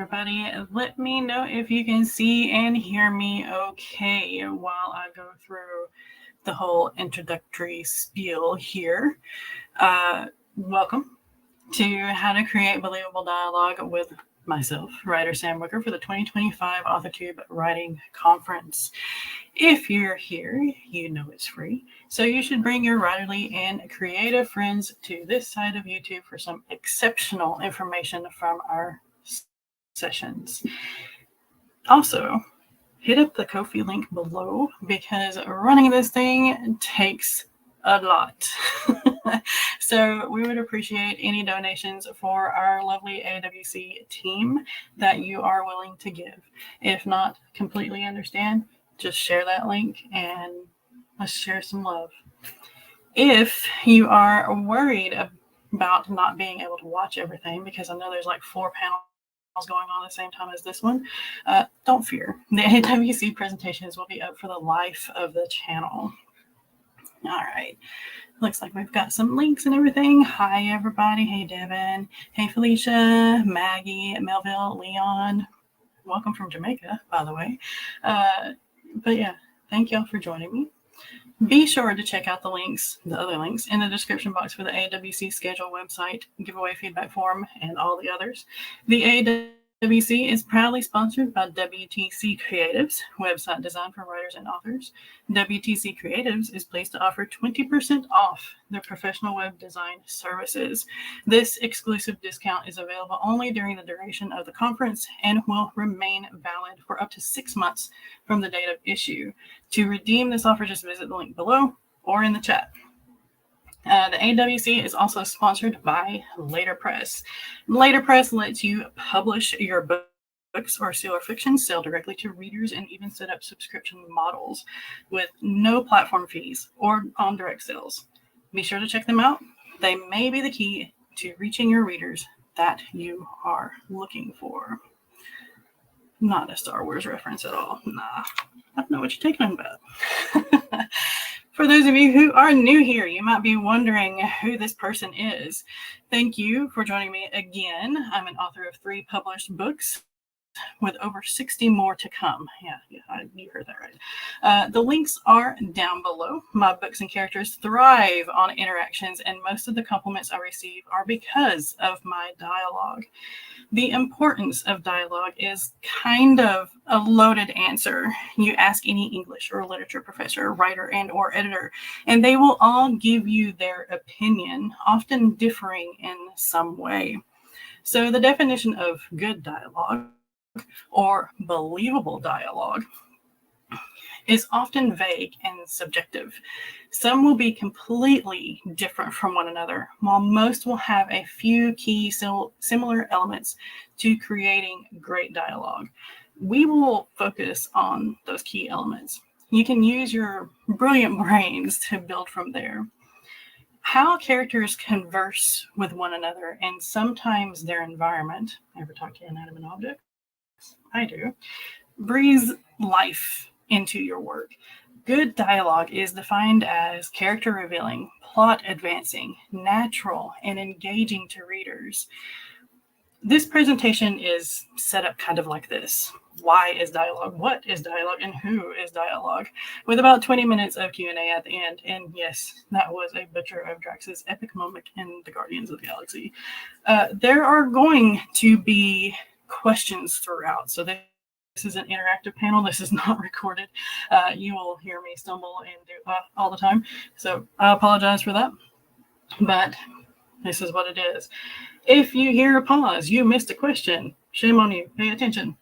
everybody. Let me know if you can see and hear me okay while I go through the whole introductory spiel here. Welcome to How to Create Believable Dialogue with myself, writer Sam Wicker, for the 2025 AuthorTube Writing Conference. If you're here, you know it's free, so you should bring your writerly and creative friends to this side of YouTube for some exceptional information from our sessions. Also, hit up the Ko-fi link below because running this thing takes a lot. So we would appreciate any donations for our lovely AWC team that you are willing to give. If not, completely understand. Just share that link and let's share some love. If you are worried about not being able to watch everything, because I know there's like 4 panels going on at the same time as this one, don't fear. The AWC presentations will be up for the life of the channel. All right. Looks like we've got some links and everything. Hi, everybody. Hey, Devin. Hey, Felicia, Maggie, Melville, Leon. Welcome from Jamaica, by the way. But yeah, thank y'all for joining me. Be sure to check out the links, the other links, in the description box for the AWC schedule website, giveaway feedback form, and all the others. The AWC is proudly sponsored by WTC Creatives, website designed for writers and authors. WTC Creatives is pleased to offer 20% off their professional web design services. This exclusive discount is available only during the duration of the conference and will remain valid for up to 6 months from the date of issue. To redeem this offer, just visit the link below or in the chat. The AWC is also sponsored by Letterpress. Letterpress lets you publish your books or seller fiction, sell directly to readers, and even set up subscription models with no platform fees or on direct sales. Be sure to check them out. They may be the key to reaching your readers that you are looking for. Not a Star Wars reference at all. Nah, I don't know what you're talking about. For those of you who are new here, you might be wondering who this person is. Thank you for joining me again. I'm an author of 3 published books with over 60 more to come. Yeah, you heard that right. The links are down below. My books and characters thrive on interactions, and most of the compliments I receive are because of my dialogue. The importance of dialogue is kind of a loaded answer. You ask any English or literature professor, writer, and or editor, and they will all give you their opinion, often differing in some way. So the definition of good dialogue or believable dialogue is often vague and subjective. Some will be completely different from one another, while most will have a few key similar elements to creating great dialogue. We will focus on those key elements. You can use your brilliant brains to build from there. How characters converse with one another and sometimes their environment, ever talk to inanimate objects? I do. Breathes life into your work. Good dialogue is defined as character revealing, plot advancing, natural, and engaging to readers. This presentation is set up kind of like this. Why is dialogue? What is dialogue? And who is dialogue? With about 20 minutes of Q&A at the end. And yes, that was a butcher of Drax's epic moment in the Guardians of the Galaxy. There are going to be questions throughout. So this is an interactive panel. This is not recorded. You will hear me stumble and do all the time. So I apologize for that. But this is what it is. If you hear a pause, you missed a question. Shame on you. Pay attention.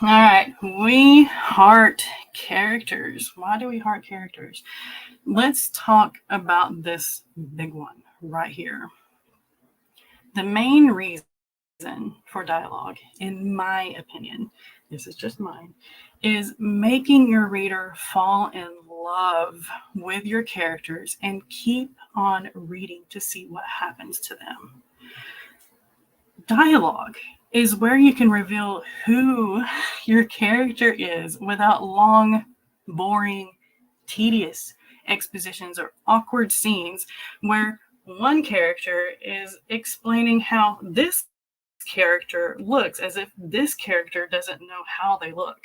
All right. We heart characters. Why do we heart characters? Let's talk about this big one right here. The main reason for dialogue, in my opinion, this is just mine, is making your reader fall in love with your characters and keep on reading to see what happens to them. Dialogue is where you can reveal who your character is without long, boring, tedious expositions or awkward scenes where One character is explaining how this character looks, as if this character doesn't know how they look.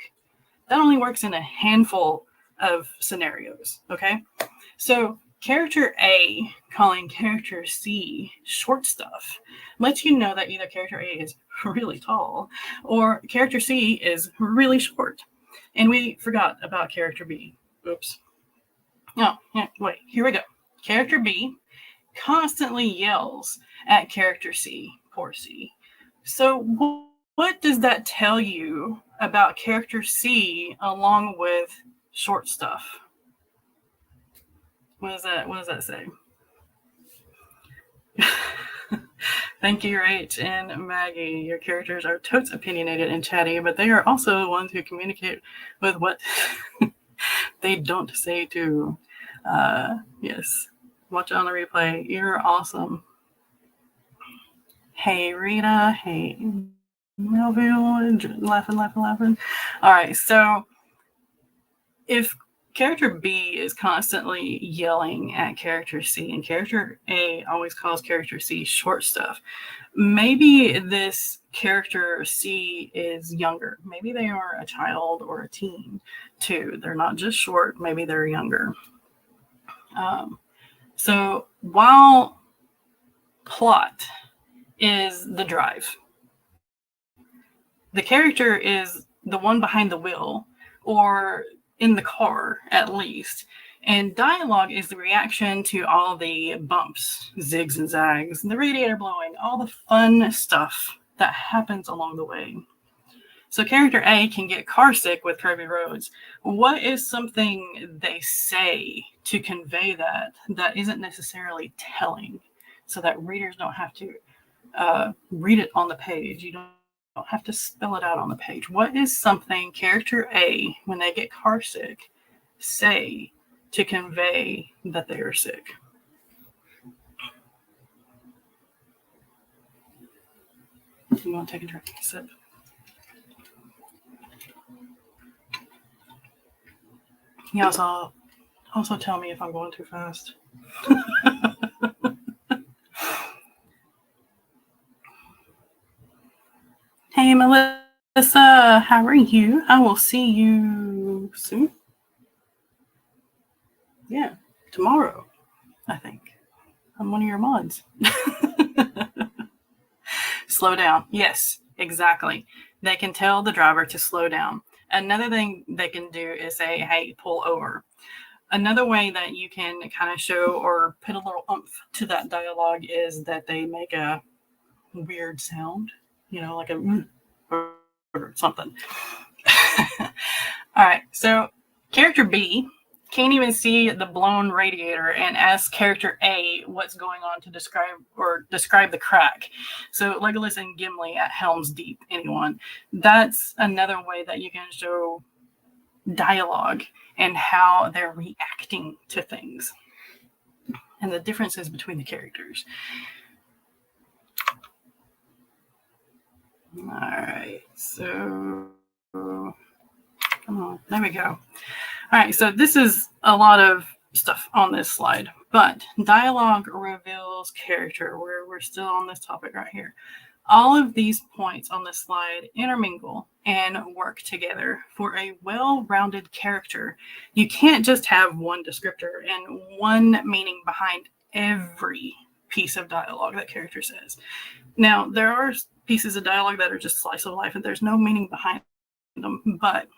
That only works in a handful of scenarios, okay? So character A calling character C short stuff lets you know that either character A is really tall or character C is really short. And we forgot about character B. Oops. No, wait, here we go. Character B constantly yells at character C, poor C. So what does that tell you about character C along with short stuff? What does that say? Thank you, Rach and Maggie. Your characters are totes opinionated and chatty, but they are also the ones who communicate with what they don't say to. Yes. Watch it on the replay. You're awesome. Hey, Rita. Hey, Melville. Laughing. All right. So if character B is constantly yelling at character C and character A always calls character C short stuff, maybe this character C is younger. Maybe they are a child or a teen too. They're not just short. Maybe they're younger. So while plot is the drive, the character is the one behind the wheel or in the car at least, and dialogue is the reaction to all the bumps, zigs and zags, the radiator blowing, all the fun stuff that happens along the way. So character A can get car sick with curvy roads. What is something they say to convey that isn't necessarily telling, so that readers don't have to read it on the page? You don't have to spell it out on the page. What is something character A, when they get car sick, say to convey that they are sick? You want to take a drink? Sip. You also tell me if I'm going too fast. Hey, Melissa, how are you? I will see you soon. Yeah, tomorrow, I think. I'm one of your mods. Slow down. Yes, exactly. They can tell the driver to slow down. Another thing they can do is say, hey, pull over. Another way that you can kind of show or put a little oomph to that dialogue is that they make a weird sound, like a or something. All right, so character B can't even see the blown radiator and ask character A what's going on to describe the crack. So Legolas and Gimli at Helm's Deep, anyone. That's another way that you can show dialogue and how they're reacting to things and the differences between the characters. All right, so come on, there we go. All right, so this is a lot of stuff on this slide, but dialogue reveals character. We're still on this topic right here. All of these points on this slide intermingle and work together for a well-rounded character. You can't just have one descriptor and one meaning behind every piece of dialogue that character says. Now, there are pieces of dialogue that are just slice of life and there's no meaning behind them, but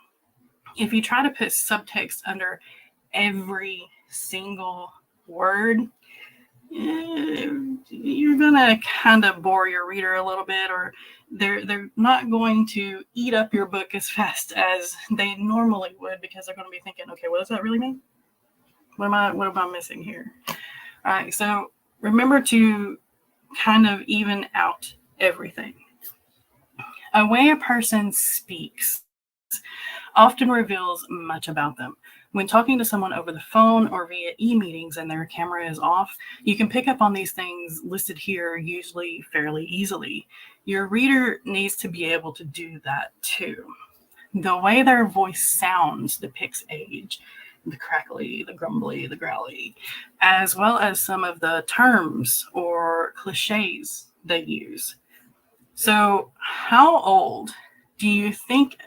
if you try to put subtext under every single word, you're gonna kind of bore your reader a little bit, or they're not going to eat up your book as fast as they normally would, because they're going to be thinking, okay, what does that really mean? What am I missing here? All right, so remember to kind of even out everything. A way a person speaks often reveals much about them. When talking to someone over the phone or via e-meetings and their camera is off, you can pick up on these things listed here usually fairly easily. Your reader needs to be able to do that too. The way their voice sounds depicts age. the crackly, the grumbly, the growly, as well as some of the terms or cliches they use. So, how old do you think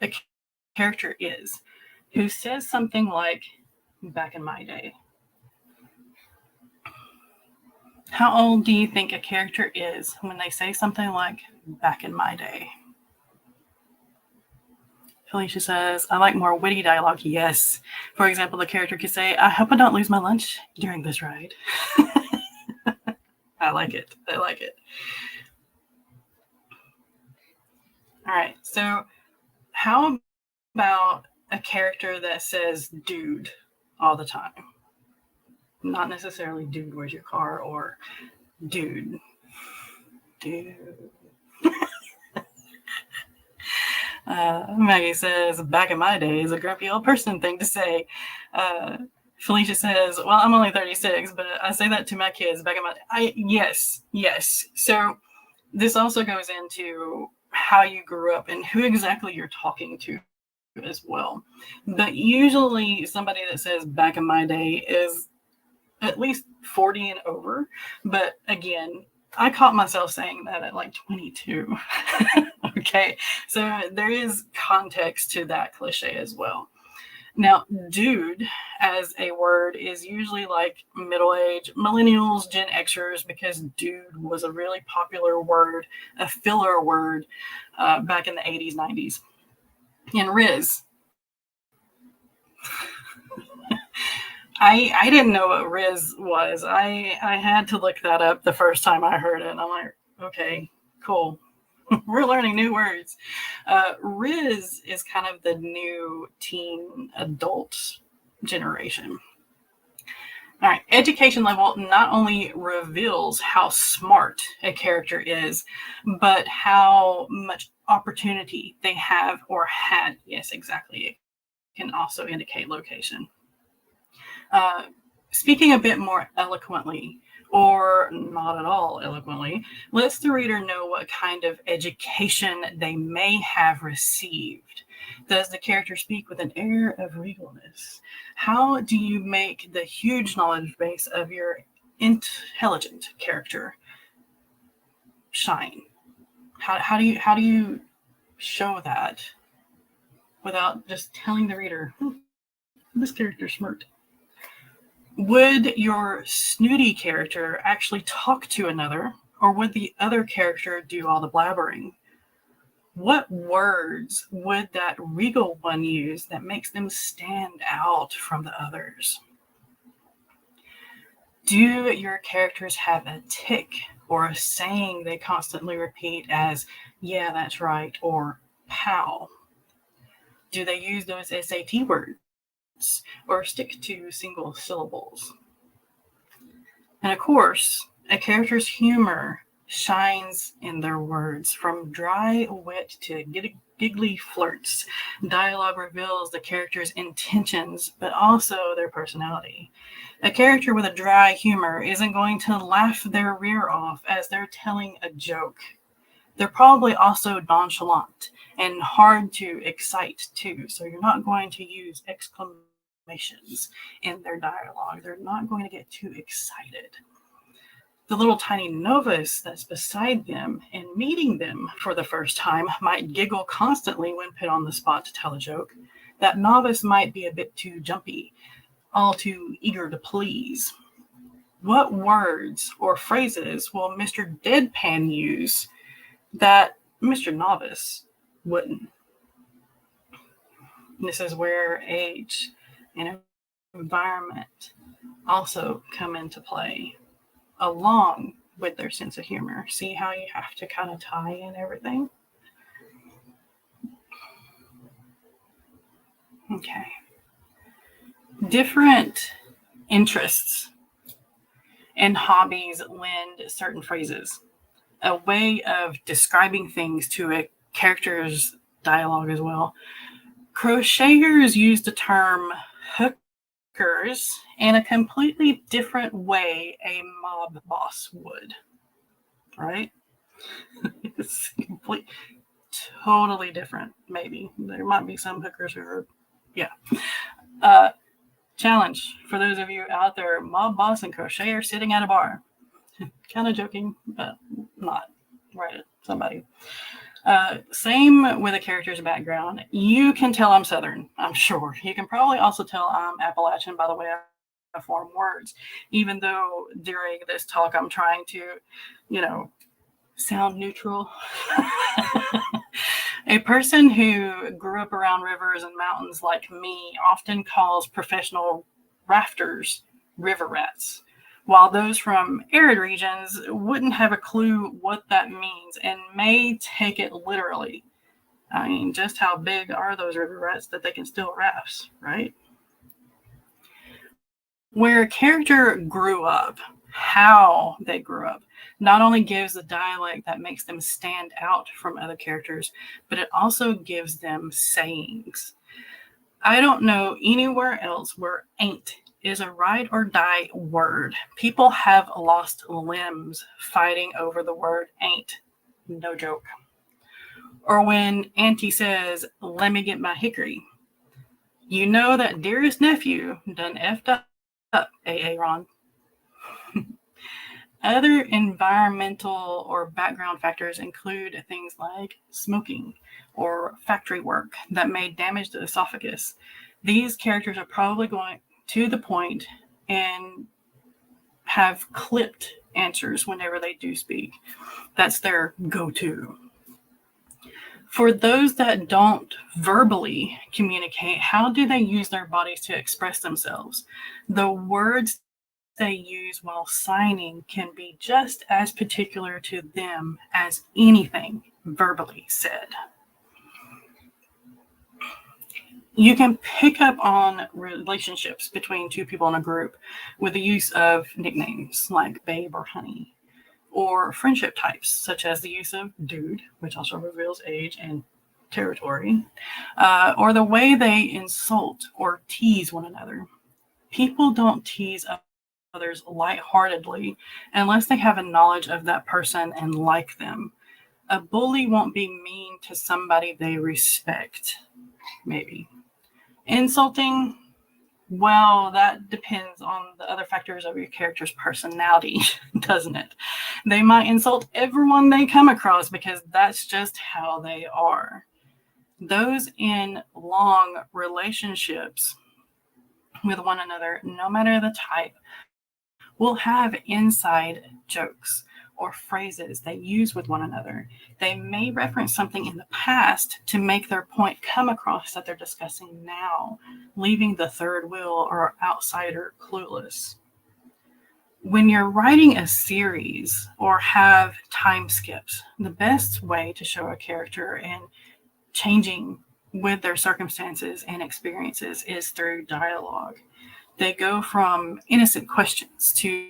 a character is who says something like, back in my day? How old do you think a character is when they say something like, back in my day? Felicia says, I like more witty dialogue. Yes. For example, the character could say, I hope I don't lose my lunch during this ride. I like it. I like it. All right. So how about a character that says dude all the time? Not necessarily dude, where's your car, or dude. Dude. Maggie says, back in my day is a grumpy old person thing to say. Felicia says, well, I'm only 36, but I say that to my kids back in my yes. So this also goes into how you grew up and who exactly you're talking to as well. But usually somebody that says back in my day is at least 40 and over. But again, I caught myself saying that at like 22. Okay, so there is context to that cliche as well. Now, dude as a word is usually like middle-aged millennials, Gen Xers, because dude was a really popular word, a filler word back in the 80s, 90s. And Riz. I didn't know what Riz was. I had to look that up the first time I heard it. And I'm like, okay, cool. We're learning new words. Riz is kind of the new teen adult generation. All right, education level not only reveals how smart a character is, but how much opportunity they have or had. Yes, exactly. It can also indicate location. Speaking a bit more eloquently, or not at all eloquently, lets the reader know what kind of education they may have received. Does the character speak with an air of regalness? How do you make the huge knowledge base of your intelligent character shine? How do you show that without just telling the reader, this character's smart? Would your snooty character actually talk to another, or would the other character do all the blabbering? What words would that regal one use that makes them stand out from the others? Do your characters have a tick or a saying they constantly repeat as, yeah, that's right, or pow? Do they use those SAT words or stick to single syllables? And of course, a character's humor shines in their words. From dry wit to giggly flirts, dialogue reveals the character's intentions, but also their personality. A character with a dry humor isn't going to laugh their rear off as they're telling a joke. They're probably also nonchalant and hard to excite too, so you're not going to use exclamations in their dialogue. They're not going to get too excited. The little tiny novice that's beside them and meeting them for the first time might giggle constantly when put on the spot to tell a joke. That novice might be a bit too jumpy, all too eager to please. What words or phrases will Mr. Deadpan use that Mr. Novice wouldn't? This is where age and environment also come into play, along with their sense of humor. See how you have to kind of tie in everything? Okay. Different interests and hobbies lend certain phrases, a way of describing things to a character's dialogue as well. Crocheters use the term hookers in a completely different way a mob boss would, right? It's totally different, maybe. There might be some hookers who are, yeah. Challenge for those of you out there, mob boss and crocheter sitting at a bar. Kind of joking, but not. Write it, somebody. Same with a character's background. You can tell I'm Southern, I'm sure. You can probably also tell I'm Appalachian by the way I form words, even though during this talk I'm trying to, sound neutral. A person who grew up around rivers and mountains like me often calls professional rafters river rats, while those from arid regions wouldn't have a clue what that means and may take it literally. I mean, just how big are those river rats that they can steal rafts, right? Where a character grew up, how they grew up, not only gives the dialect that makes them stand out from other characters, but it also gives them sayings. I don't know anywhere else where ain't is a ride or die word. People have lost limbs fighting over the word ain't. No joke. Or when Auntie says, let me get my hickory. You know that dearest nephew done effed up, A.A. Ron. Other environmental or background factors include things like smoking or factory work that may damage the esophagus. These characters are probably going to the point and have clipped answers whenever they do speak. That's their go-to. For those that don't verbally communicate, how do they use their bodies to express themselves? The words they use while signing can be just as particular to them as anything verbally said. You can pick up on relationships between two people in a group with the use of nicknames like babe or honey, or friendship types such as the use of dude, which also reveals age and territory, or the way they insult or tease one another. People don't tease others lightheartedly unless they have a knowledge of that person and like them. A bully won't be mean to somebody they respect, maybe. Insulting, well, that depends on the other factors of your character's personality, doesn't it? They might insult everyone they come across because that's just how they are. Those in long relationships with one another, no matter the type, will have inside jokes or phrases they use with one another. They may reference something in the past to make their point come across that they're discussing now, leaving the third wheel or outsider clueless. When you're writing a series or have time skips, the best way to show a character and changing with their circumstances and experiences is through dialogue. They go from innocent questions to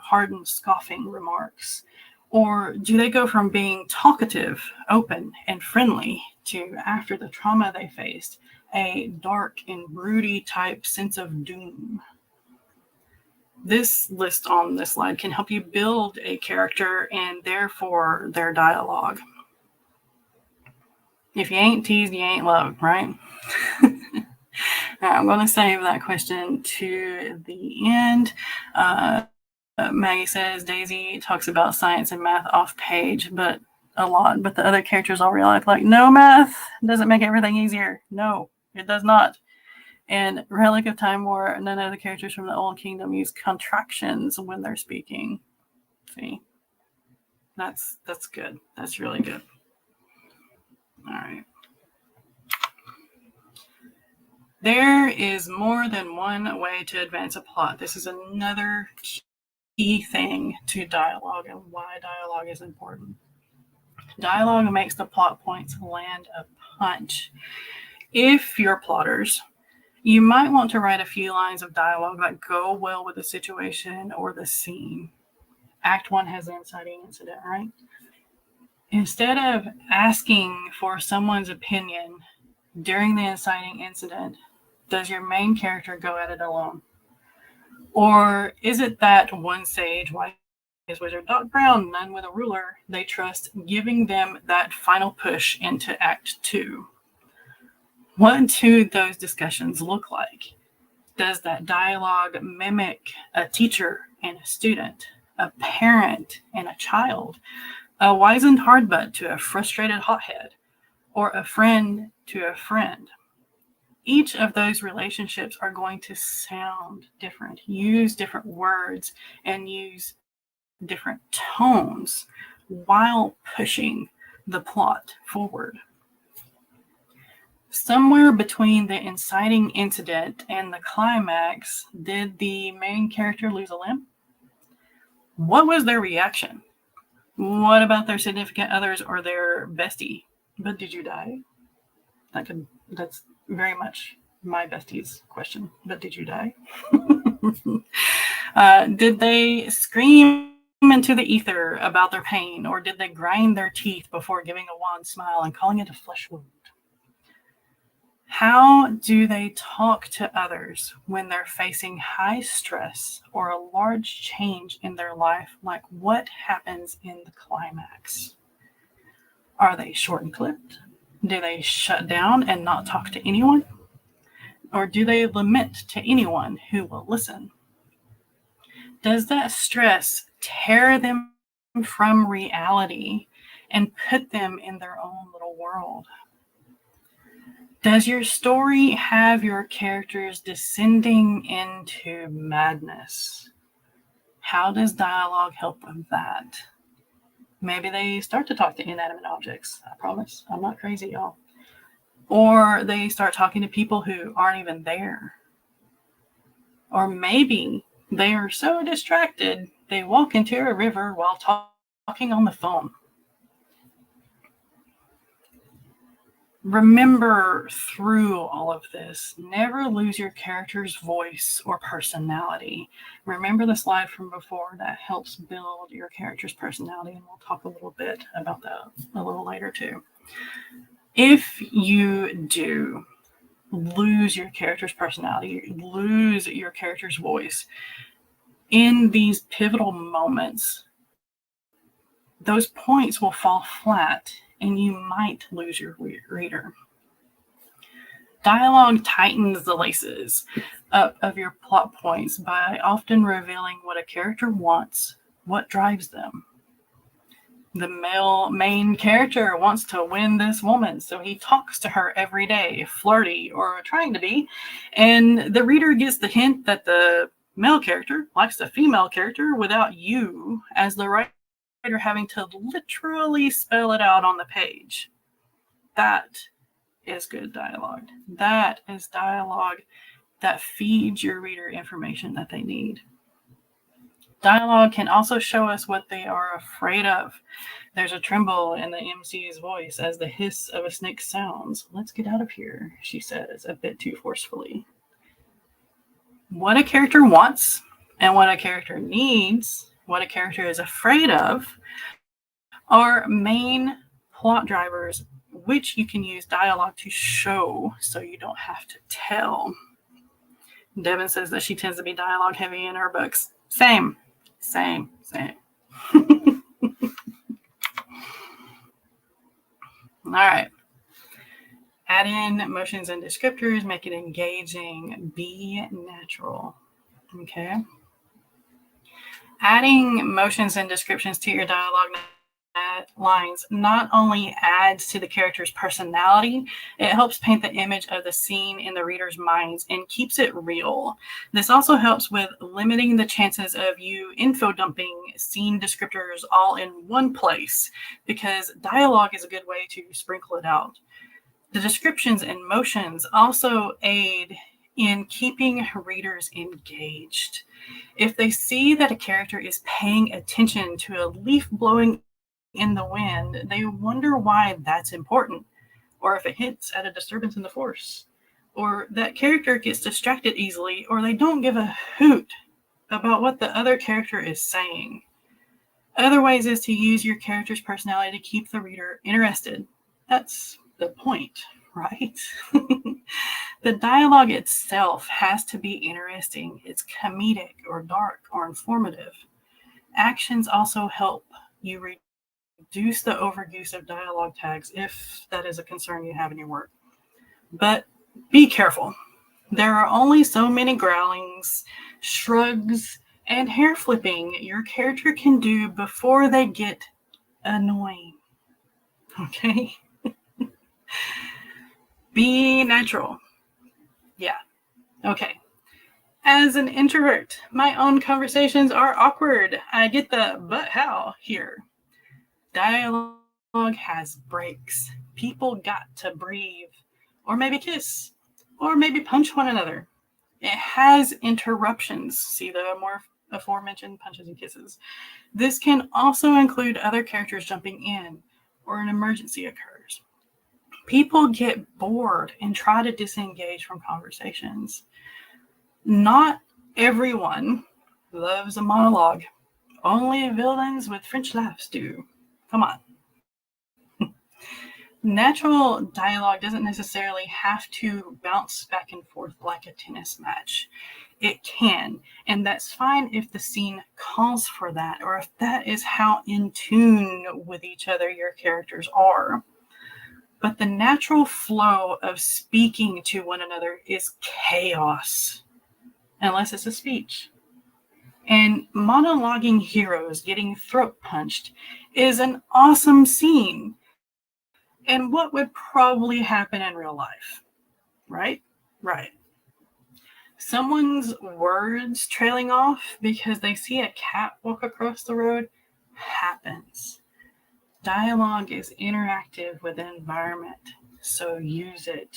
hardened, scoffing remarks? Or do they go from being talkative, open, and friendly to, after the trauma they faced, a dark and broody type sense of doom? This list on this slide can help you build a character and therefore their dialogue. If you ain't teased, you ain't loved, right? I'm going to save that question to the end. Maggie says Daisy talks about science and math off page, but a lot. But the other characters all realize, like, no, math doesn't make everything easier. No, it does not. And Relic of Time War, none of the characters from the Old Kingdom use contractions when they're speaking. See, that's good. That's really good. All right. There is more than one way to advance a plot. This is another key thing to dialogue and why dialogue is important. Dialogue makes the plot points land a punch. If you're plotters, you might want to write a few lines of dialogue that go well with the situation or the scene. Act 1 has the inciting incident, right? Instead of asking for someone's opinion during the inciting incident, does your main character go at it alone? Or is it that one sage, wise wizard, Doc Brown, none with a ruler, they trust, giving them that final push into Act 2? What do those discussions look like? Does that dialogue mimic a teacher and a student, a parent and a child, a wizened hardbutt to a frustrated hothead, or a friend to a friend? Each of those relationships are going to sound different, use different words, and use different tones while pushing the plot forward. Somewhere between the inciting incident and the climax, did the main character lose a limb? What was their reaction? What about their significant others or their bestie? But did you die? That's very much my bestie's question. But did you die? Did they scream into the ether about their pain, or did they grind their teeth before giving a wan smile and calling it a flesh wound? How do they talk to others when they're facing high stress or a large change in their life, like what happens in the climax? Are they short and clipped? Do they shut down and not talk to anyone? Or do they lament to anyone who will listen? Does that stress tear them from reality and put them in their own little world? Does your story have your characters descending into madness? How does dialogue help with that? Maybe they start to talk to inanimate objects. I promise, I'm not crazy, y'all. Or they start talking to people who aren't even there. Or maybe they are so distracted, they walk into a river while talking on the phone. Remember, through all of this, never lose your character's voice or personality. Remember the slide from before that helps build your character's personality, and we'll talk a little bit about that a little later too. If you do lose your character's personality, lose your character's voice, in these pivotal moments, those points will fall flat and you might lose your reader. Dialogue tightens the laces up of your plot points by often revealing what a character wants, what drives them. The male main character wants to win this woman, so he talks to her every day, flirty or trying to be, and the reader gets the hint that the male character likes the female character without you, as the writer, having to literally spell it out on the page. That is good dialogue. That is dialogue that feeds your reader information that they need. Dialogue can also show us what they are afraid of. There's a tremble in the MC's voice as the hiss of a snake sounds. "Let's get out of here," she says, a bit too forcefully. What a character wants and what a character needs, what a character is afraid of, are main plot drivers, which you can use dialogue to show so you don't have to tell. Devin says that she tends to be dialogue heavy in her books. Same. All right. Add in motions and descriptors, make it engaging, be natural. Okay. Adding motions and descriptions to your dialogue lines not only adds to the character's personality, it helps paint the image of the scene in the reader's minds and keeps it real. This also helps with limiting the chances of you info dumping scene descriptors all in one place, because dialogue is a good way to sprinkle it out. The descriptions and motions also aid in keeping readers engaged. If they see that a character is paying attention to a leaf blowing in the wind, they wonder why that's important, or if it hints at a disturbance in the force, or that character gets distracted easily, or they don't give a hoot about what the other character is saying. Other ways is to use your character's personality to keep the reader interested. That's the point, right? The dialogue itself has to be interesting. It's comedic or dark or informative. Actions also help you reduce the overuse of dialogue tags if that is a concern you have in your work. But be careful. There are only so many growlings, shrugs, and hair flipping your character can do before they get annoying. Okay? Be natural. Yeah. Okay. As an introvert, my own conversations are awkward. I get the "but how" here. Dialogue has breaks. People got to breathe, or maybe kiss, or maybe punch one another. It has interruptions. See the more aforementioned punches and kisses. This can also include other characters jumping in, or an emergency occurs. People get bored and try to disengage from conversations. Not everyone loves a monologue. Only villains with French laughs do. Come on. Natural dialogue doesn't necessarily have to bounce back and forth like a tennis match. It can, and that's fine if the scene calls for that, or if that is how in tune with each other your characters are. But the natural flow of speaking to one another is chaos, unless it's a speech. And monologuing heroes getting throat punched is an awesome scene, and what would probably happen in real life, right? Right. Someone's words trailing off because they see a cat walk across the road happens. Dialogue is interactive with the environment, so use it.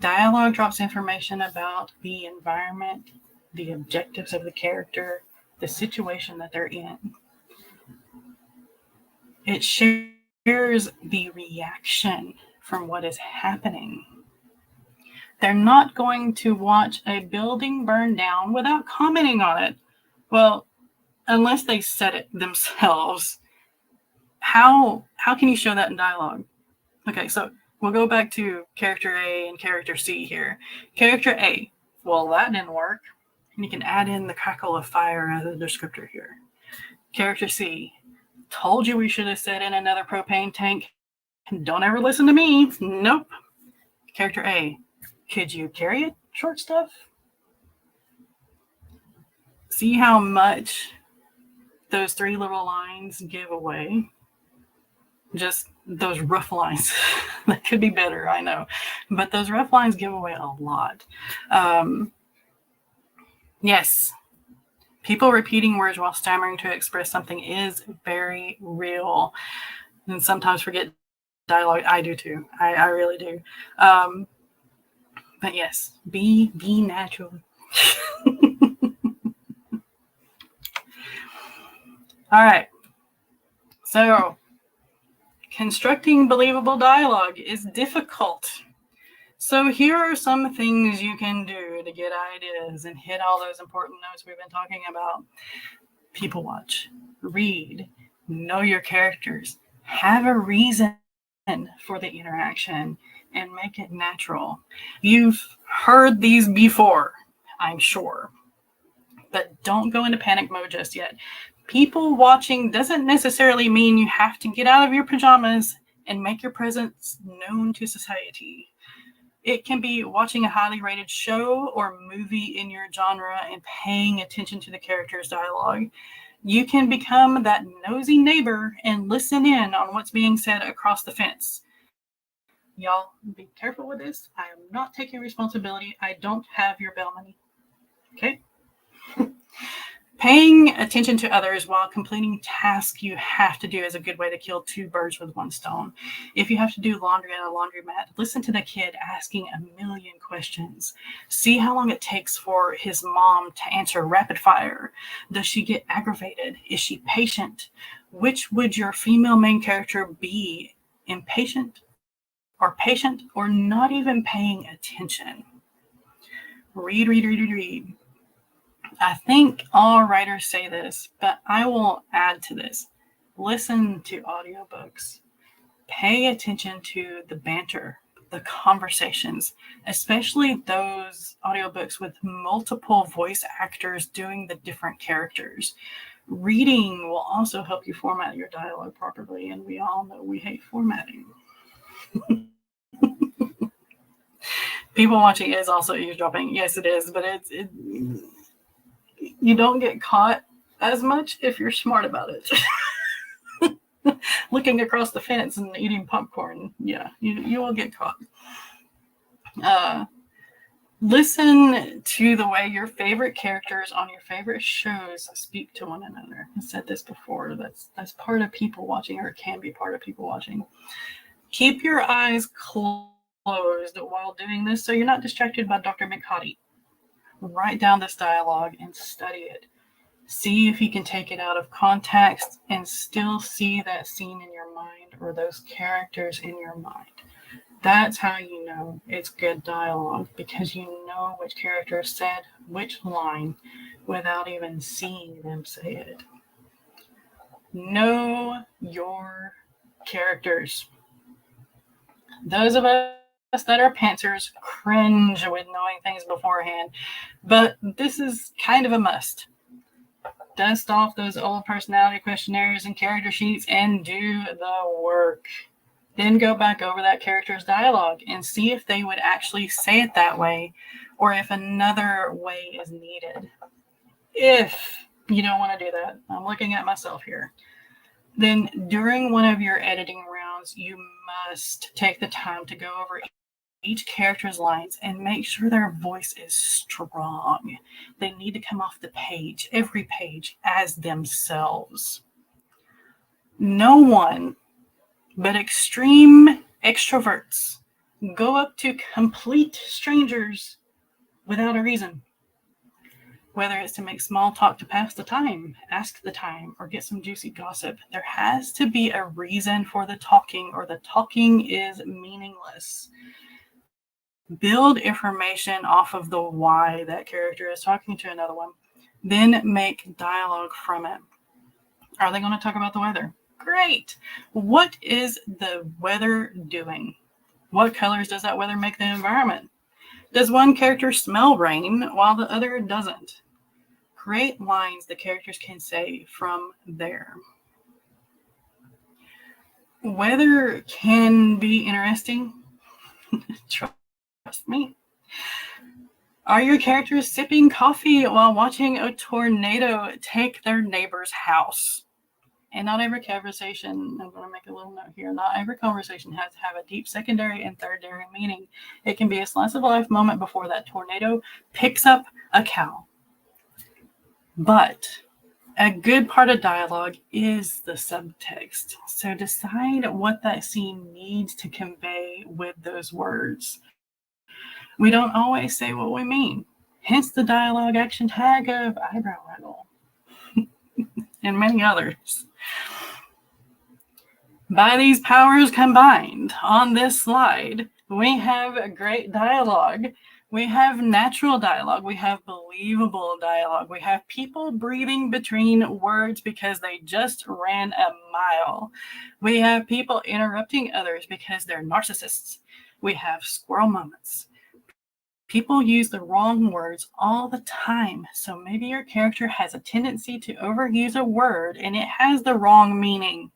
Dialogue drops information about the environment, the objectives of the character, the situation that they're in. It shares the reaction from what is happening. They're not going to watch a building burn down without commenting on it. Well, unless they said it themselves. How can you show that in dialogue? Okay, so we'll go back to character A and character C here. Character A, well, that didn't work. And you can add in the crackle of fire as a descriptor here. Character C, told you we should have set in another propane tank. Don't ever listen to me. Nope. Character A, could you carry it? Short stuff. See how much those three little lines give away? Just those rough lines. That could be better, I know. But those rough lines give away a lot. Yes, people repeating words while stammering to express something is very real. And sometimes forget dialogue. I do too. I really do. But yes, be natural. All right. So, constructing believable dialogue is difficult. So here are some things you can do to get ideas and hit all those important notes we've been talking about. People watch, read, know your characters, have a reason for the interaction, and make it natural. You've heard these before, I'm sure, but don't go into panic mode just yet. People watching doesn't necessarily mean you have to get out of your pajamas and make your presence known to society. It can be watching a highly rated show or movie in your genre and paying attention to the character's dialogue. You can become that nosy neighbor and listen in on what's being said across the fence. Y'all, be careful with this. I am not taking responsibility. I don't have your bail money. Okay? Paying attention to others while completing tasks you have to do is a good way to kill two birds with one stone. If you have to do laundry at a laundromat, listen to the kid asking a million questions. See how long it takes for his mom to answer rapid fire. Does she get aggravated? Is she patient? Which would your female main character be? Impatient or patient or not even paying attention? Read. I think all writers say this, but I will add to this. Listen to audiobooks. Pay attention to the banter, the conversations, especially those audiobooks with multiple voice actors doing the different characters. Reading will also help you format your dialogue properly, and we all know we hate formatting. People watching is also eavesdropping. Yes, it is, but you don't get caught as much if you're smart about it. Looking across the fence and eating popcorn, yeah, you will get caught. Listen to the way your favorite characters on your favorite shows speak to one another. I said this before. That's part of people watching, or can be part of people watching. Keep your eyes closed while doing this so you're not distracted by Dr. McHottie. Write down this dialogue and study it. See if you can take it out of context and still see that scene in your mind or those characters in your mind. That's how you know it's good dialogue, because you know which character said which line without even seeing them say it. Know your characters. Those of us that are pantsers cringe with knowing things beforehand, but this is kind of a must. Dust off those old personality questionnaires and character sheets and do the work. Then go back over that character's dialogue and see if they would actually say it that way or if another way is needed. If you don't want to do that, I'm looking at myself here, then during one of your editing rounds, you must take the time to go over each character's lines and make sure their voice is strong. They need to come off the page, every page, as themselves. No one but extreme extroverts go up to complete strangers without a reason. Whether it's to make small talk to pass the time, ask the time, or get some juicy gossip, there has to be a reason for the talking, or the talking is meaningless. Build information off of the why that character is talking to another one. Then make dialogue from it. Are they going to talk about the weather? Great. What is the weather doing? What colors does that weather make the environment? Does one character smell rain while the other doesn't? Create lines the characters can say from there. Weather can be interesting. Trust me. Are your characters sipping coffee while watching a tornado take their neighbor's house? And not every conversation, I'm going to make a little note here, not every conversation has to have a deep secondary and tertiary meaning. It can be a slice of life moment before that tornado picks up a cow. But a good part of dialogue is the subtext. So decide what that scene needs to convey with those words. We don't always say what we mean. Hence the dialogue action tag of eyebrow waggle and many others. By these powers combined on this slide, we have a great dialogue. We have natural dialogue. We have believable dialogue. We have people breathing between words because they just ran a mile. We have people interrupting others because they're narcissists. We have squirrel moments. People use the wrong words all the time. So maybe your character has a tendency to overuse a word and it has the wrong meaning.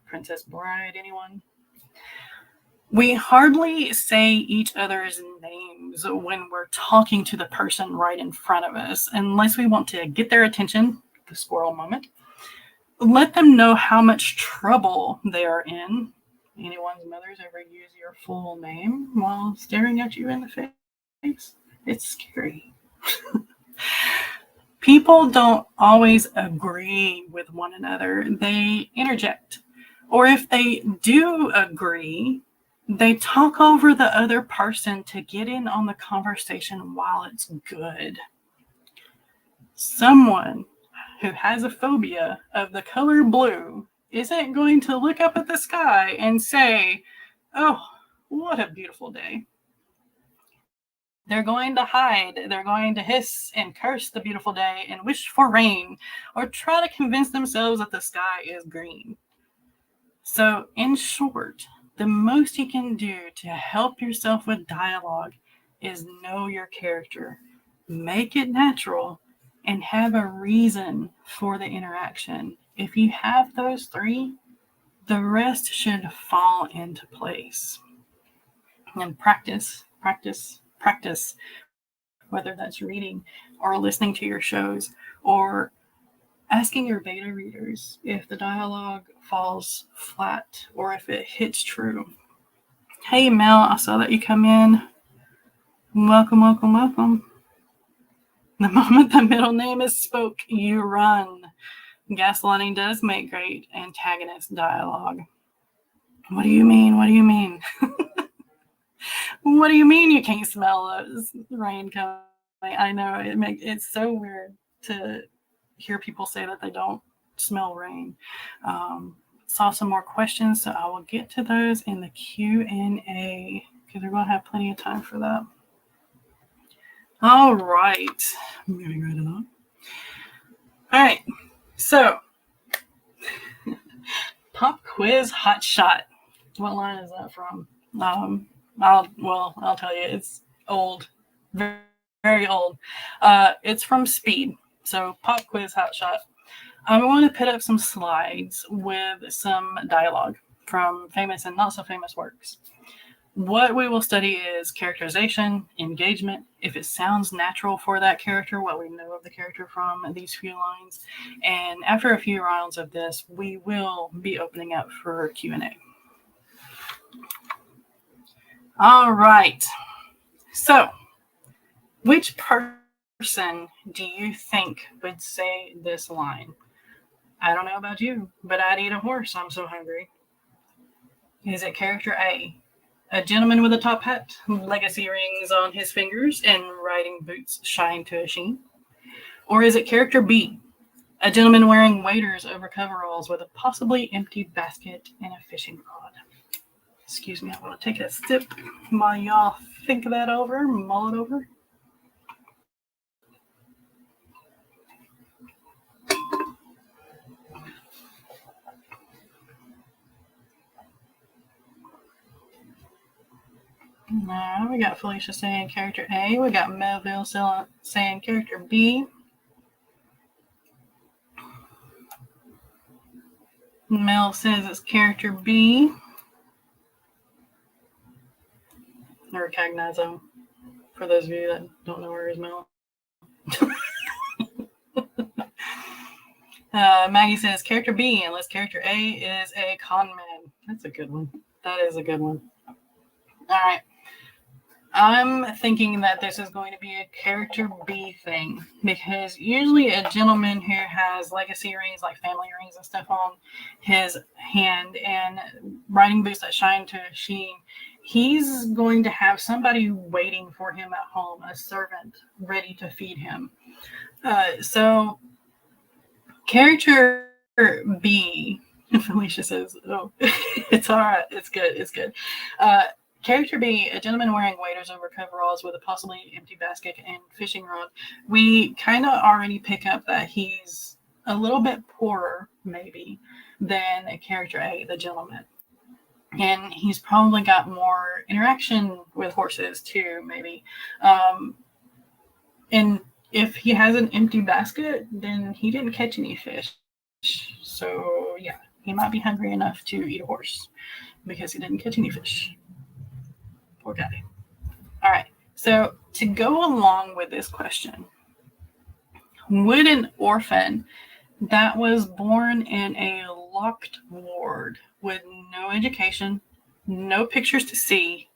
Princess Bride, anyone? We hardly say each other's names when we're talking to the person right in front of us, unless we want to get their attention, the squirrel moment. Let them know how much trouble they are in. Anyone's mothers ever use your full name while staring at you in the face? It's scary. People don't always agree with one another. They interject. Or if they do agree, they talk over the other person to get in on the conversation while it's good. Someone who has a phobia of the color blue isn't going to look up at the sky and say, "Oh, what a beautiful day." They're going to hide. They're going to hiss and curse the beautiful day and wish for rain, or try to convince themselves that the sky is green. So, in short, the most you can do to help yourself with dialogue is know your character, make it natural, and have a reason for the interaction. If you have those three, the rest should fall into place. And practice practice, whether that's reading or listening to your shows or asking your beta readers if the dialogue falls flat or if it hits true. Hey, Mel, I saw that you come in. Welcome, welcome, welcome. The moment the middle name is spoke, you run. Gaslighting does make great antagonist dialogue. What do you mean? What do you mean? What do you mean you can't smell rain coming? I know it's so weird to hear people say that they don't smell rain. Saw some more questions, so I will get to those in the Q&A because we're going to have plenty of time for that. All right. I'm moving right along. All right. So, pop quiz hot shot. What line is that from? I'll tell you. It's old, very, very old. It's from Speed. So, pop quiz hot shot. I want to put up some slides with some dialogue from famous and not so famous works. What we will study is characterization, engagement, if it sounds natural for that character, what we know of the character from these few lines. And after a few rounds of this, we will be opening up for Q&A. All right. So, which person do you think would say this line? I don't know about you, but I'd eat a horse. I'm so hungry. Is it character A? A gentleman with a top hat, legacy rings on his fingers, and riding boots shine to a sheen? Or is it character B? A gentleman wearing waders over coveralls with a possibly empty basket and a fishing rod? Excuse me, I'm going to take a sip while y'all think that over, mull it over. We got Felicia saying character A. We got Melville saying character B. Mel says it's character B. I recognize him. For those of you that don't know where he's Mel. Maggie says character B, unless character A is a con man. That's a good one. That is a good one. All right. I'm thinking that this is going to be a character B thing because usually a gentleman who has legacy rings, like family rings and stuff on his hand and riding boots that shine to a sheen, he's going to have somebody waiting for him at home, a servant ready to feed him. So character B, Felicia says, oh, it's all right. It's good. It's good. Character B, a gentleman wearing waders over coveralls with a possibly empty basket and fishing rod. We kind of already pick up that he's a little bit poorer, maybe, than a character A, the gentleman. And he's probably got more interaction with horses, too, maybe. And if he has an empty basket, then he didn't catch any fish. So, yeah, he might be hungry enough to eat a horse because he didn't catch any fish. Poor guy. All right. So to go along with this question, would an orphan that was born in a locked ward with no education, no pictures to see,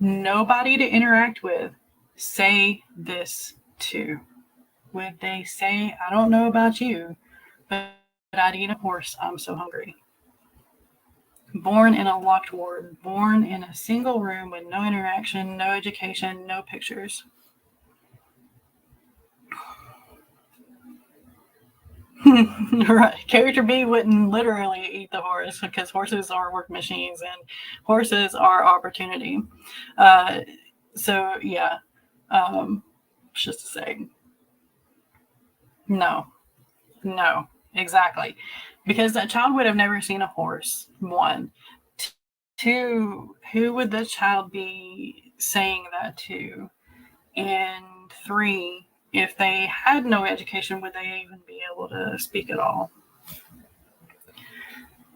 nobody to interact with, say this too? Would they say, I don't know about you, but I'd eat a horse. I'm so hungry. Born in a locked ward, born in a single room with no interaction, no education, no pictures. Right. Character B wouldn't literally eat the horse because horses are work machines and horses are opportunity. So, yeah. Just to say. No, exactly. Because that child would have never seen a horse, one. Two, who would the child be saying that to? And three, if they had no education, would they even be able to speak at all?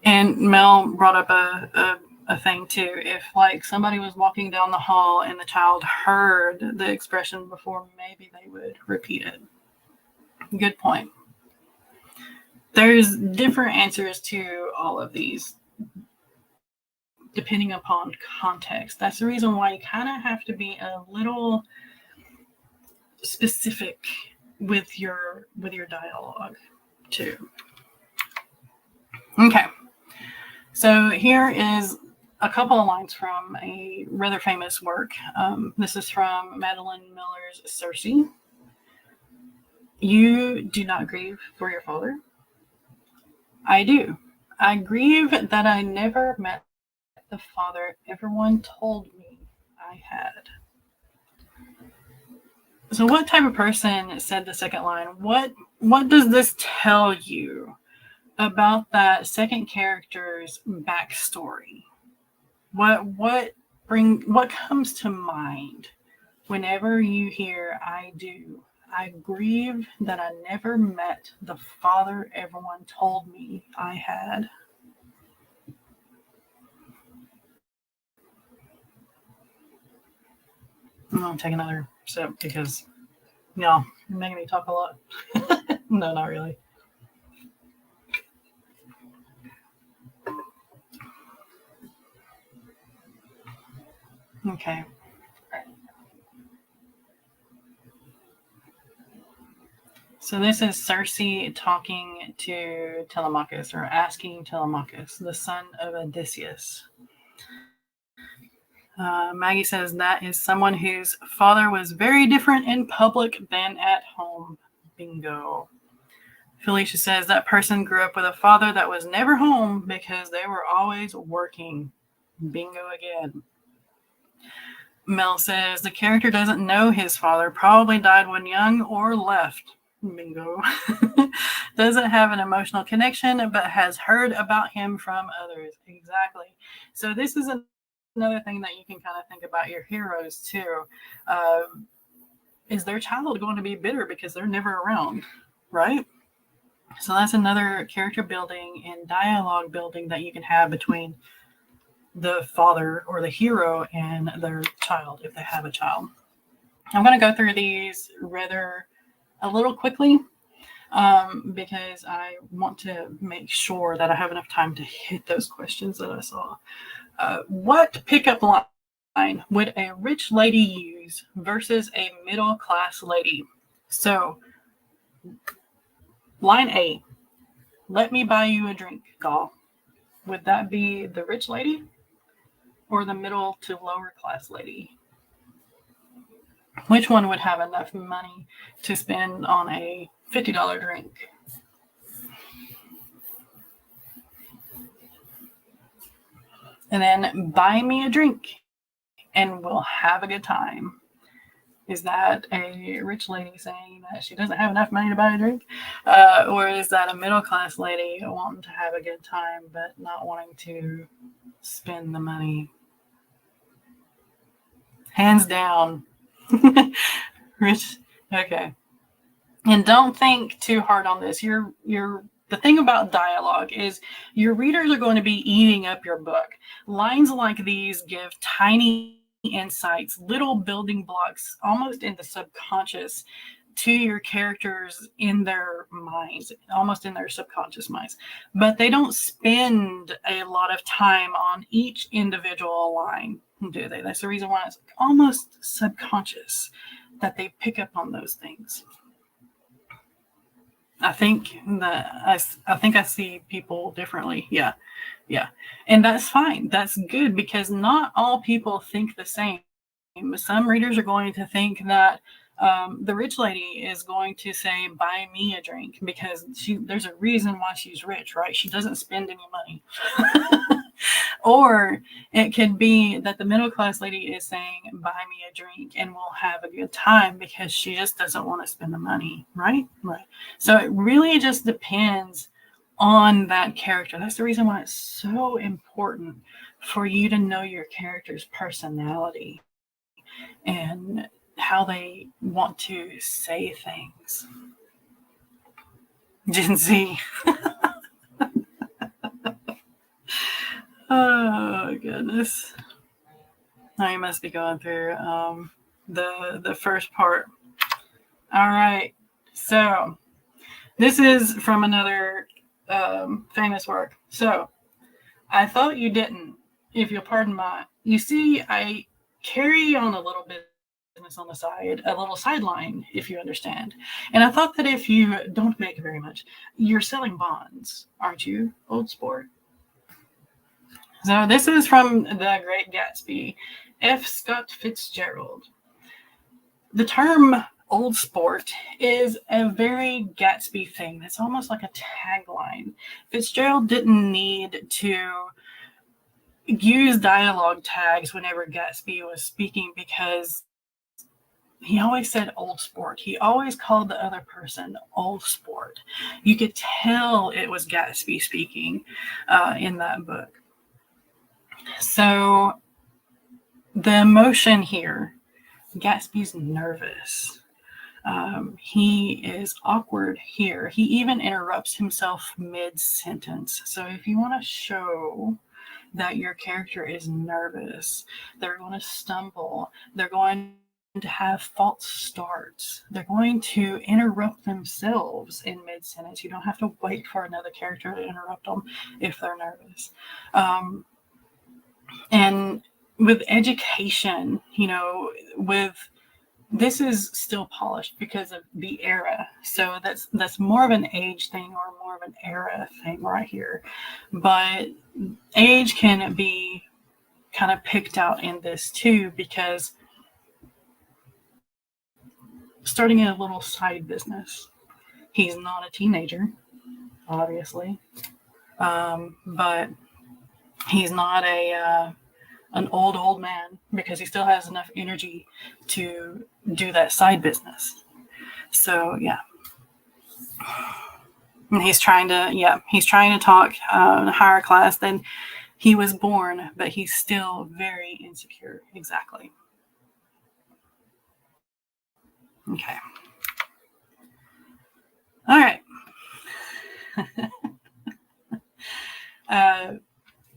And Mel brought up a a thing too. If like somebody was walking down the hall and the child heard the expression before, maybe they would repeat it. Good point. There's different answers to all of these depending upon context. That's the reason why you kind of have to be a little specific with your dialogue too. Okay. So here is a couple of lines from a rather famous work. This is from Madeline Miller's Circe. You do not grieve for your father? I do. I grieve that I never met the father everyone told me I had. So what type of person said the second line? What does this tell you about that second character's backstory? What comes to mind whenever you hear I do? I grieve that I never met the father everyone told me I had. I'm gonna take another sip because you're making me talk a lot. No, not really. Okay. So this is Circe talking to Telemachus, or asking Telemachus, the son of Odysseus. Maggie says that is someone whose father was very different in public than at home. Bingo. Felicia says that person grew up with a father that was never home because they were always working. Bingo again. Mel says the character doesn't know his father, probably died when young or left. Bingo. Doesn't have an emotional connection, but has heard about him from others. Exactly. So this is another thing that you can kind of think about your heroes too. Is their child going to be bitter because they're never around, right? So that's another character building and dialogue building that you can have between the father or the hero and their child, if they have a child. I'm going to go through these rather a little quickly because I want to make sure that I have enough time to hit those questions that I saw. What pickup line would a rich lady use versus a middle-class lady? So, line A, let me buy you a drink, doll. Would that be the rich lady or the middle to lower class lady? Which one would have enough money to spend on a $50 drink? And then buy me a drink and we'll have a good time. Is that a rich lady saying that she doesn't have enough money to buy a drink? Or is that a middle-class lady wanting to have a good time but not wanting to spend the money? Hands down. Rich. Okay. And don't think too hard on this. The thing about dialogue is your readers are going to be eating up your book. Lines like these give tiny insights, little building blocks, almost in the subconscious to your characters in their minds, almost in their subconscious minds. But they don't spend a lot of time on each individual line, do they? That's the reason why it's almost subconscious that they pick up on those things. I think I see people differently. Yeah. And that's fine. That's good because not all people think the same. Some readers are going to think that the rich lady is going to say, buy me a drink because there's a reason why she's rich, right? She doesn't spend any money. Or it could be that the middle class lady is saying, buy me a drink and we'll have a good time because she just doesn't want to spend the money, right? Right. So it really just depends on that character. That's the reason why it's so important for you to know your character's personality and how they want to say things. Gen Z. Oh, my goodness. I must be going through the first part. All right. So this is from another famous work. So I thought you didn't, if you'll pardon my. You see, I carry on a little business on the side, a little sideline, if you understand. And I thought that if you don't make very much, you're selling bonds, aren't you, old sport? So this is from The Great Gatsby, F. Scott Fitzgerald. The term old sport is a very Gatsby thing. It's almost like a tagline. Fitzgerald didn't need to use dialogue tags whenever Gatsby was speaking because he always said old sport. He always called the other person old sport. You could tell it was Gatsby speaking in that book. So the emotion here, Gatsby's nervous. He is awkward here. He even interrupts himself mid-sentence. So if you want to show that your character is nervous, they're going to stumble, they're going to have false starts, they're going to interrupt themselves in mid-sentence. You don't have to wait for another character to interrupt them if they're nervous. And with education, this is still polished because of the era. So that's more of an age thing or more of an era thing right here. But age can be kind of picked out in this too, because starting a little side business. He's not a teenager, obviously. But he's not an old man because he still has enough energy to do that side business. So yeah, and he's trying to talk higher class than he was born, but he's still very insecure. Exactly. Okay. All right.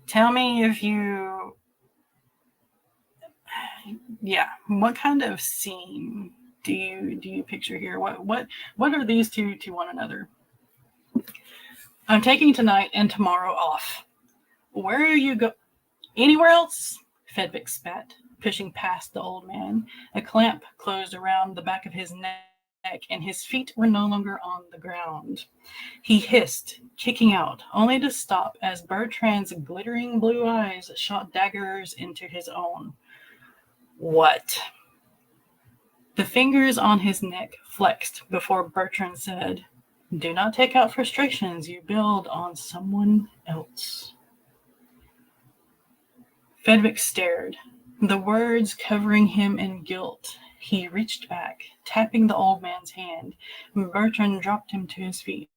Tell me if you, what kind of scene do you picture here? What are these two to one another? I'm taking tonight and tomorrow off. Where are you go? Anywhere else? Fedvik spat, pushing past the old man. A clamp closed around the back of his neck, and his feet were no longer on the ground. He hissed, kicking out, only to stop as Bertrand's glittering blue eyes shot daggers into his own. What? The fingers on his neck flexed before Bertrand said, "Do not take out frustrations you build on someone else." Fedvik stared, the words covering him in guilt. He reached back, tapping the old man's hand. Bertrand dropped him to his feet.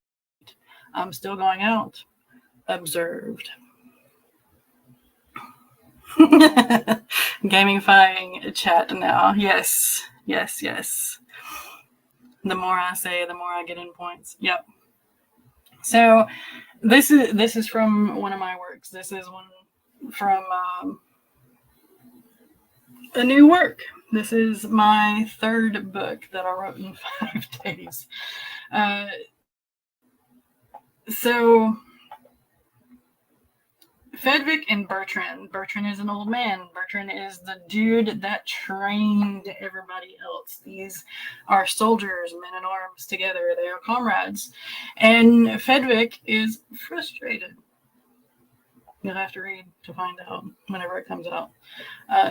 "I'm still going out." Observed. Gamifying chat now. Yes. The more I say, the more I get in points. Yep. So this is from one of my works. This is one from a new work. This is my third book that I wrote in 5 days. So Fedvik and Bertrand. Bertrand is an old man. Bertrand is the dude that trained everybody else. These are soldiers, men in arms together. They are comrades. And Fedvik is frustrated. You'll have to read to find out whenever it comes out.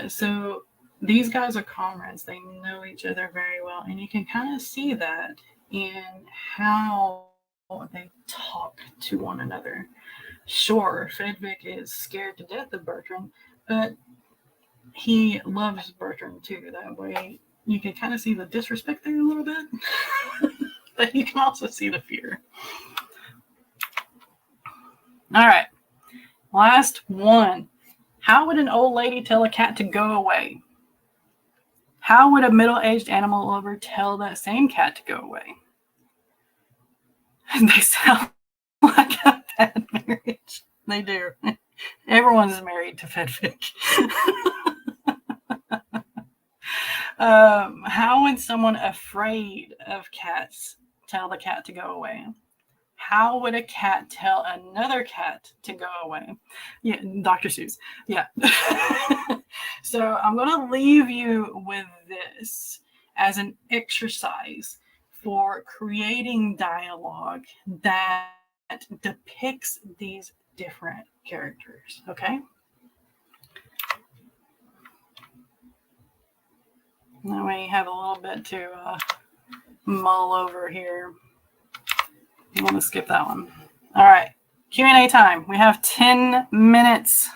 So these guys are comrades. They know each other very well. And you can kind of see that in how they talk to one another. Sure, Fedvik is scared to death of Bertrand, but he loves Bertrand too. That way you can kind of see the disrespect there a little bit, but you can also see the fear. All right, last one. How would an old lady tell a cat to go away? How would a middle-aged animal lover tell that same cat to go away? They sound like a bad marriage. They do. Everyone's married to FedFic. How would someone afraid of cats tell the cat to go away? How would a cat tell another cat to go away? Yeah, Dr. Seuss. Yeah. So I'm going to leave you with this as an exercise for creating dialogue that depicts these different characters. Okay? Now we have a little bit to mull over here. I'm going to skip that one. All right. Q&A time. We have 10 minutes.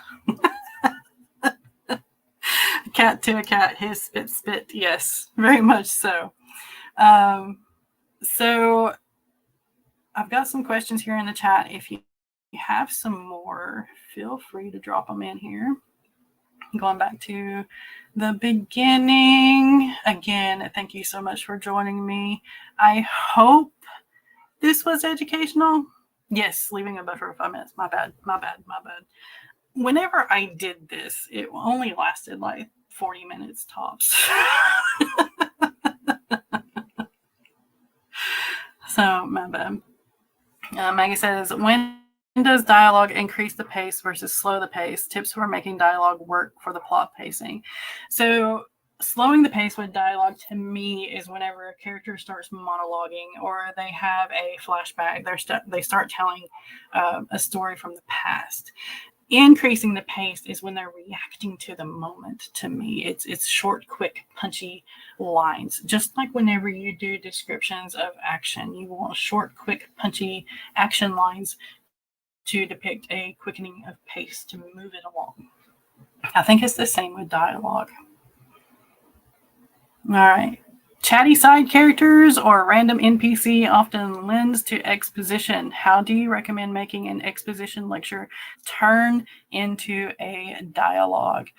Cat to a cat, hiss, spit, spit. Yes, very much so. So I've got some questions here in the chat. If you have some more, feel free to drop them in here. Going back to the beginning. Again, thank you so much for joining me. I hope this was educational. Yes, leaving a buffer of 5 minutes. My bad. Whenever I did this, it only lasted like 40 minutes tops. So, my bad. Maggie says, when does dialogue increase the pace versus slow the pace? Tips for making dialogue work for the plot pacing. So, slowing the pace with dialogue to me is whenever a character starts monologuing or they have a flashback. They start telling a story from the past. Increasing the pace is when they're reacting to the moment. To me, it's short, quick, punchy lines. Just like whenever you do descriptions of action, you want short, quick, punchy action lines to depict a quickening of pace to move it along. I think it's the same with dialogue. All right. Chatty side characters or random NPC often lends to exposition. How do you recommend making an exposition lecture turn into a dialogue?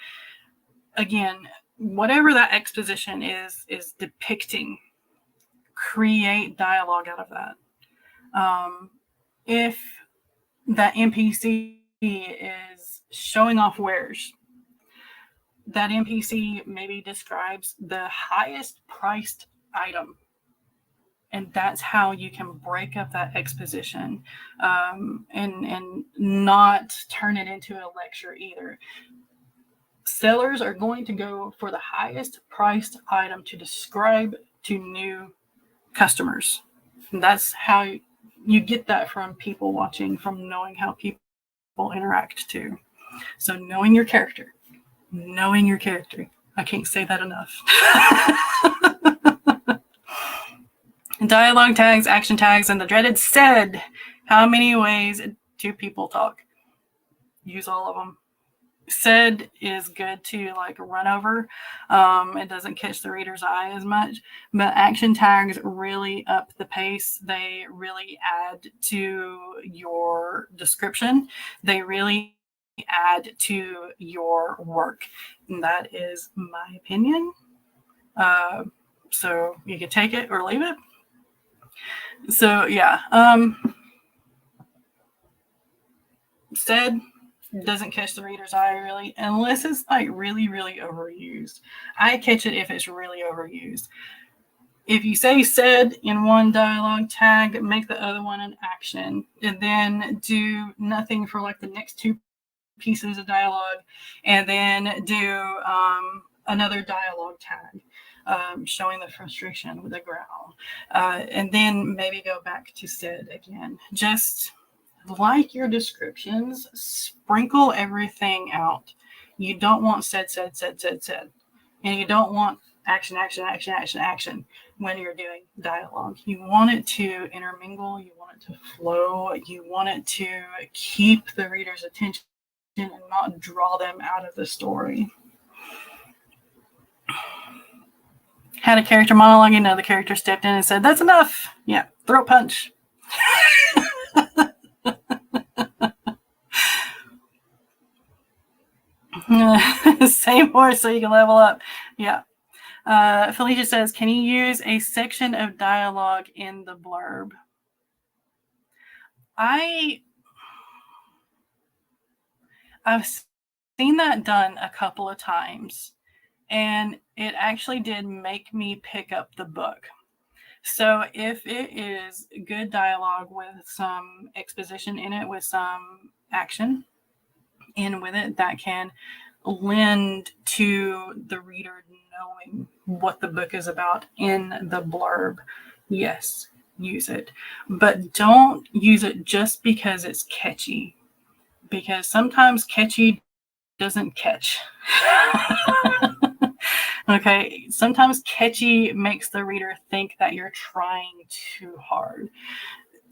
Again, whatever that exposition is depicting, create dialogue out of that. If that NPC is showing off wares, that NPC maybe describes the highest priced item. And that's how you can break up that exposition and not turn it into a lecture either. Sellers are going to go for the highest priced item to describe to new customers. And that's how you get that from people watching, from knowing how people interact too. So knowing your character. I can't say that enough. Dialogue tags, action tags, and the dreaded said. How many ways do people talk? Use all of them. Said is good to like run over. It doesn't catch the reader's eye as much. But action tags really up the pace. They really add to your description. They really add to your work. And that is my opinion. So you can take it or leave it. So yeah, said doesn't catch the reader's eye really, unless it's like really, really overused. I catch it if it's really overused. If you say said in one dialogue tag, make the other one an action, and then do nothing for like the next two pieces of dialogue, and then do another dialogue tag. Showing the frustration with a growl. And then maybe go back to said again. Just like your descriptions, sprinkle everything out. You don't want said. And you don't want action when you're doing dialogue. You want it to intermingle. You want it to flow. You want it to keep the reader's attention and not draw them out of the story. Had a character monologue, the character stepped in and said, "That's enough." Yeah, throat punch. Say more so you can level up. Yeah. Felicia says, can you use a section of dialogue in the blurb? I I've seen that done a couple of times, and it actually did make me pick up the book. So if it is good dialogue with some exposition in it, with some action in with it, that can lend to the reader knowing what the book is about in the blurb, yes, use it. But don't use it just because it's catchy, because sometimes catchy doesn't catch. Okay, sometimes catchy makes the reader think that you're trying too hard.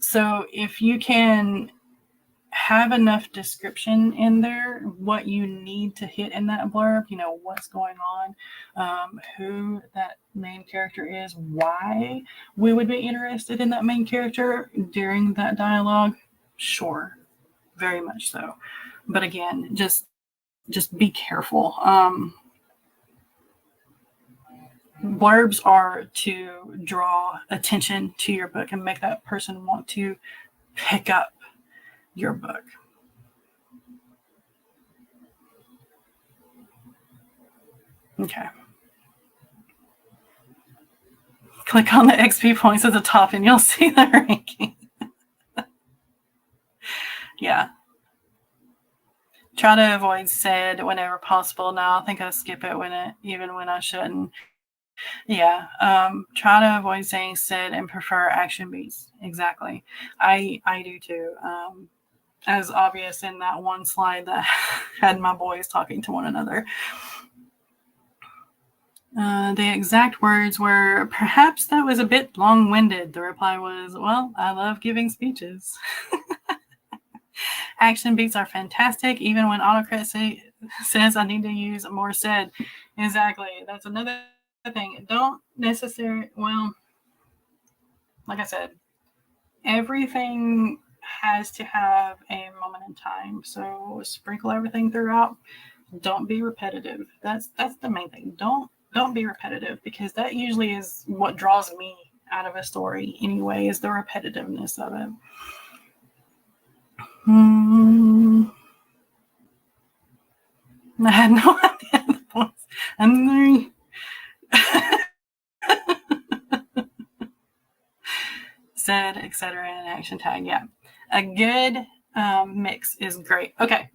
So if you can have enough description in there, what you need to hit in that blurb, what's going on, who that main character is, why we would be interested in that main character during that dialogue, sure, very much so. But again, just be careful. Blurbs are to draw attention to your book and make that person want to pick up your book. Okay. Click on the XP points at the top and you'll see the ranking. Yeah. Try to avoid said whenever possible. Now I think I skip it even when I shouldn't. Yeah. Try to avoid saying said and prefer action beats. Exactly. I do too. As obvious in that one slide that had my boys talking to one another. The exact words were, "Perhaps that was a bit long-winded." The reply was, "Well, I love giving speeches." Action beats are fantastic, even when autocracy says I need to use more said. Exactly. That's another thing. Don't necessarily, like I said, everything has to have a moment in time. So sprinkle everything throughout. Don't be repetitive. That's the main thing. Don't be repetitive, because that usually is what draws me out of a story anyway, is the repetitiveness of it. I had no idea the points. Said, etc. in an action tag. Yeah. A good mix is great. Okay.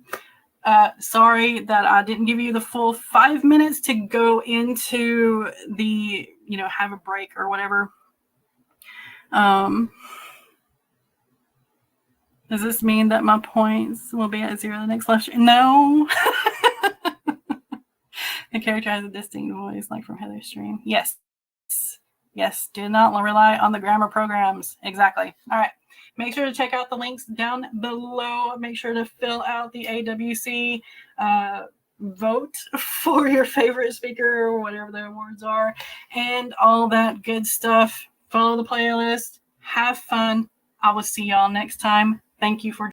Sorry that I didn't give you the full 5 minutes to go into the, have a break or whatever. Does this mean that my points will be at 0 the next lecture? No. The character has a distinct voice, like from Heather's stream. Yes. Yes. Do not rely on the grammar programs. Exactly. All right. Make sure to check out the links down below. Make sure to fill out the AWC vote for your favorite speaker or whatever the awards are, and all that good stuff. Follow the playlist. Have fun. I will see y'all next time. Thank you for